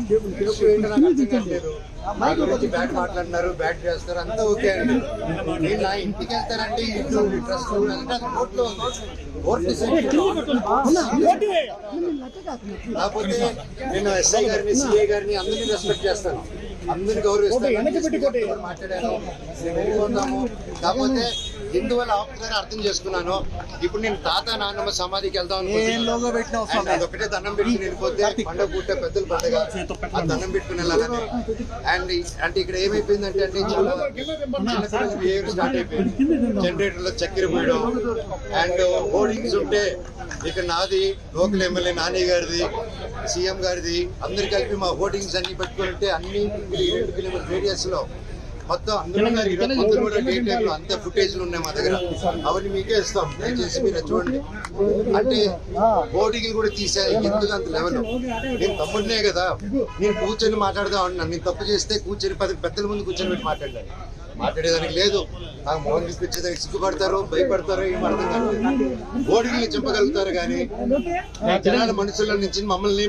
Issue ఏంటో నాకు అర్థం కావట్లేదు. మా గురించి బ్యాట్ మాట్లాడినారు, బ్యాట్ చేస్తారు, అంతా ఓకే అండి. నేను నా ఇంటికి వెళ్తానంటే ఇంట్లో ట్రస్ట్ అంటే అది కోర్టులో ఉంది. కోర్టు కాకపోతే నేను ఎస్ఐ గారిని, సిఐ గారిని అందరినీ రెస్పెక్ట్ చేస్తాను, అందరిని గౌరవిస్తాను, మాట్లాడాను, వెళ్ళిపోతాము. కాకపోతే ఎందువల్ల ఆపుతున్నారని అర్థం చేసుకున్నాను. ఇప్పుడు నేను తాత నాన్నమ్మ సమాధికి వెళ్దాం అనుకుంటున్నాను. అదొకటే దండం పెట్టుకుని వెళ్ళిపోతే పండుగ పూట పెద్దలు పండుగ ఆ దండం పెట్టుకుని వెళ్ళాలని. అండ్ అంటే ఇక్కడ ఏమైపోయిందంటే బిహేవియర్ స్టార్ట్ అయిపోయింది. జనరేటర్ లో చక్కెర పోయడం అండ్ హోర్డింగ్స్ ఉంటే ఇక్కడ నాది, లోకల్ ఎమ్మెల్యే నాని గారిది, సీఎం గారిది, అందరు కలిపి మా హోర్డింగ్స్ అన్ని పెట్టుకుని ఉంటే అన్ని 2 కిలోమీటర్ రేడియస్ లో మొత్తం అందరూ కూడా డే టైమ్ లో అంత ఫుటేజ్లు ఉన్నాయి మా దగ్గర. అవన్నీ మీకే ఇస్తాం, దయచేసి మీరు చూడండి. అంటే బోర్డింగ్ కూడా తీసాయి. ఎందుకు అంత లెవెల్? నేను తమ్ముడినే కదా, నేను కూర్చొని మాట్లాడదాం అంటున్నాను. నేను తప్పు చేస్తే కూర్చొని 10 పెద్దల ముందు కూర్చొని పెట్టి మాట్లాడాలి. మాట్లాడేదానికి లేదు. నాకు మోహన్ చూపించేదానికి సిగ్గుపడతారు, భయపడతారు, ఏం అర్థం కాదు. బోర్డింగ్ని చెప్పగలుగుతారు కానీ జనాల మనుషుల నుంచి మమ్మల్ని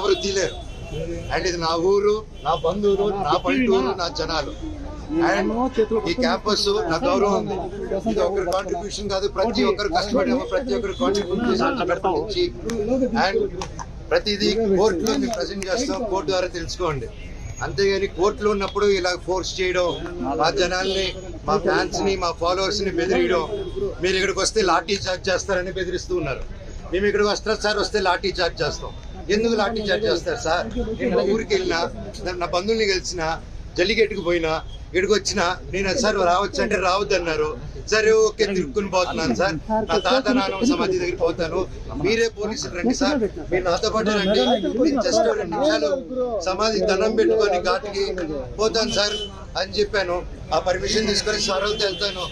ఎవరు తీలేరు. అండ్ ఇది నా ఊరు, నా బంధువులు, నా పల్లెటూరు, నా జనాలు. అండ్ ఈ క్యాంపస్ నా గౌరవం ఉంది. ఇది ఒకరి కాంట్రిబ్యూషన్ కాదు, ప్రతి ఒక్కరు కష్టపడేమో ప్రతి ఒక్కరు కాంట్రిబ్యూట్ చేసి అండ్ ప్రతిదీ కోర్టులో మేము ప్రజెంట్ చేస్తాం. కోర్టు ద్వారా తెలుసుకోండి. అంతేగాని కోర్టులో ఉన్నప్పుడు ఇలా ఫోర్స్ చేయడం, మా జనాల్ని, మా ఫ్యాన్స్ ని, మా ఫాలోవర్స్ ని బెదిరియడం, మీరు ఇక్కడికి వస్తే లాఠీ చార్జ్ చేస్తారని బెదిరిస్తూ ఉన్నారు. మేము ఇక్కడికి వస్తారు సార్, వస్తే లాఠీ చార్జ్ చేస్తాం. ఎందుకు లాఠీ చార్జ్ చేస్తారు సార్? నేను మా ఊరికి వెళ్ళినా, నా బంధువుల్ని కలిసిన, జల్లికెట్టుకు పోయినా, ఇక్కడికి వచ్చినా నేను సార్ రావచ్చు అంటే రావద్దు అన్నారు. సరే ఓకే, తిరుక్కుని పోతున్నాను సార్. నా తాత నాన్నమ్మ సమాధి దగ్గరికి పోతాను, మీరే పోలీసులు రండి సార్, మీరు నాతో పాటు రండి, నేను జస్ట్ 2 నిమిషాలు సమాధి దండం పెట్టుకొని ఘాటికి పోతాను సార్ అని చెప్పాను. ఆ పర్మిషన్ తీసుకొని సార్లతో వెళ్తాను,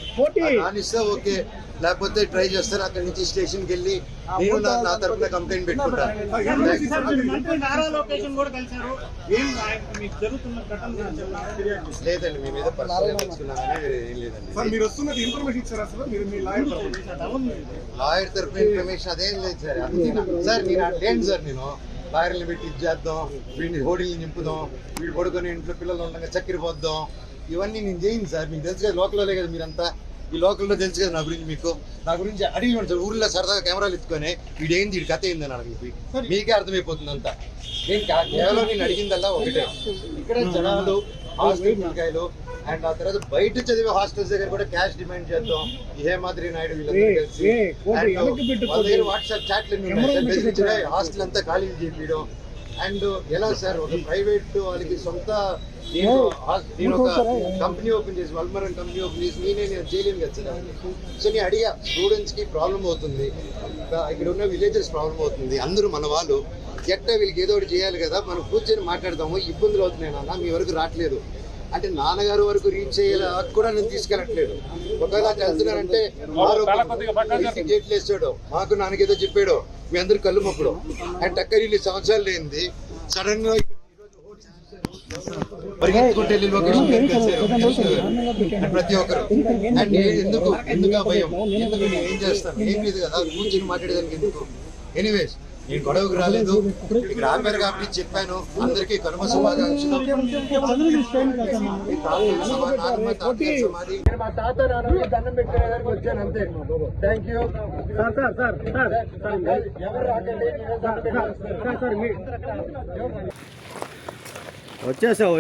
నానిస్తే ఓకే, లేకపోతే ట్రై చేస్తారు. అక్కడి నుంచి స్టేషన్కి వెళ్ళి నేను నా తరఫున కంప్లైంట్ పెట్టుకుంటాను. లేదండి, మీ మీద పర్సనల్ ఏం లేదండి. లాయర్ తరఫున ఇన్ఫర్మేషన్ అదేం లేదు సార్. సార్ నేను లేను సార్, నేను లాయర్ని పెట్టి ఇచ్చేద్దాం, వీడిని హోటల్ని నింపుదాం, వీడు పడుకొని ఇంట్లో పిల్లలు ఉండగా చక్కెర పోద్దాం, ఇవన్నీ నేను చేయను సార్. మీకు తెలుసు కదా, లోకల్లో కదా మీరంతా, ఈ లోకల్లో తెలుసు కదా నా గురించి. మీకు నా గురించి అడిగి సార్, ఊర్లో సరదాగా కెమెరాలు ఎత్తుకొని వీడేంది, వీడి కథ ఏందని అడిగి మీకే అర్థమైపోతుంది అంతా. నేను కేవలం నేను అడిగిందల్లా ఒకటే, ఇక్కడ జనాలు హాస్టల్ పిల్లకాయలు అండ్ ఆ తర్వాత బయట చదివే హాస్టల్స్ దగ్గర కూడా క్యాష్ డిమాండ్ చేద్దాం. హేమాద్రి నాయుడు వీళ్ళందరూ కలిసి వాళ్ళ దగ్గర వాట్సాప్ చాట్లు బెదిరించడం, హాస్టల్ అంతా ఖాళీ చేయడం. అండ్ ఎలా సార్, ఒక ప్రైవేట్ వాళ్ళకి సొంత నేను ఒక కంపెనీ ఓపెన్ చేసి, వల్మరన్ కంపెనీ ఓపెన్ చేసి నేను చేయలేను కదా సార్. సో నేను అడిగా, స్టూడెంట్స్ కి ప్రాబ్లం అవుతుంది, ఇక్కడ ఉన్న విలేజెస్ ప్రాబ్లం అవుతుంది, అందరూ మన వాళ్ళు, ఎట్ట వీళ్ళకి ఏదో ఒకటి చేయాలి కదా, మనం కూర్చొని మాట్లాడదాము, ఇబ్బందులు అవుతున్నాయి నాన్న, మీ వరకు రావట్లేదు అంటే నాన్నగారు వరకు రీచ్ అయ్యేలా కూడా నేను తీసుకెళ్ళట్లేదు. ఒకవేళ వెళ్తున్నానంటే గేట్లు వేసాడు, మాకు నాన్నకేదో చెప్పాడు, మీ అందరు కళ్ళు మొక్కడు అండ్ టక్కర్ 2 సంవత్సరాలు లేనిది సడన్ గా పరిగెత్తుకుంటే ప్రతి ఒక్కరు. అండ్ ఎందుకు భయం, ఎందుకు నేను ఏం చేస్తాను, ఏం లేదు కదా, కూర్చొని మాట్లాడేదానికి ఎందుకు. ఎనీవేస్, నేను గొడవకు రాలేదు, ఇక్కడ ఆపారు కాబట్టి చెప్పాను. అందరికీ కనుమ శుభాకాంక్షలు. మా తాత నాన్న దండం పెట్టుకునేదానికి వచ్చాను అంతే. Thank you. ఎవరు రాకండి, వచ్చేసావు.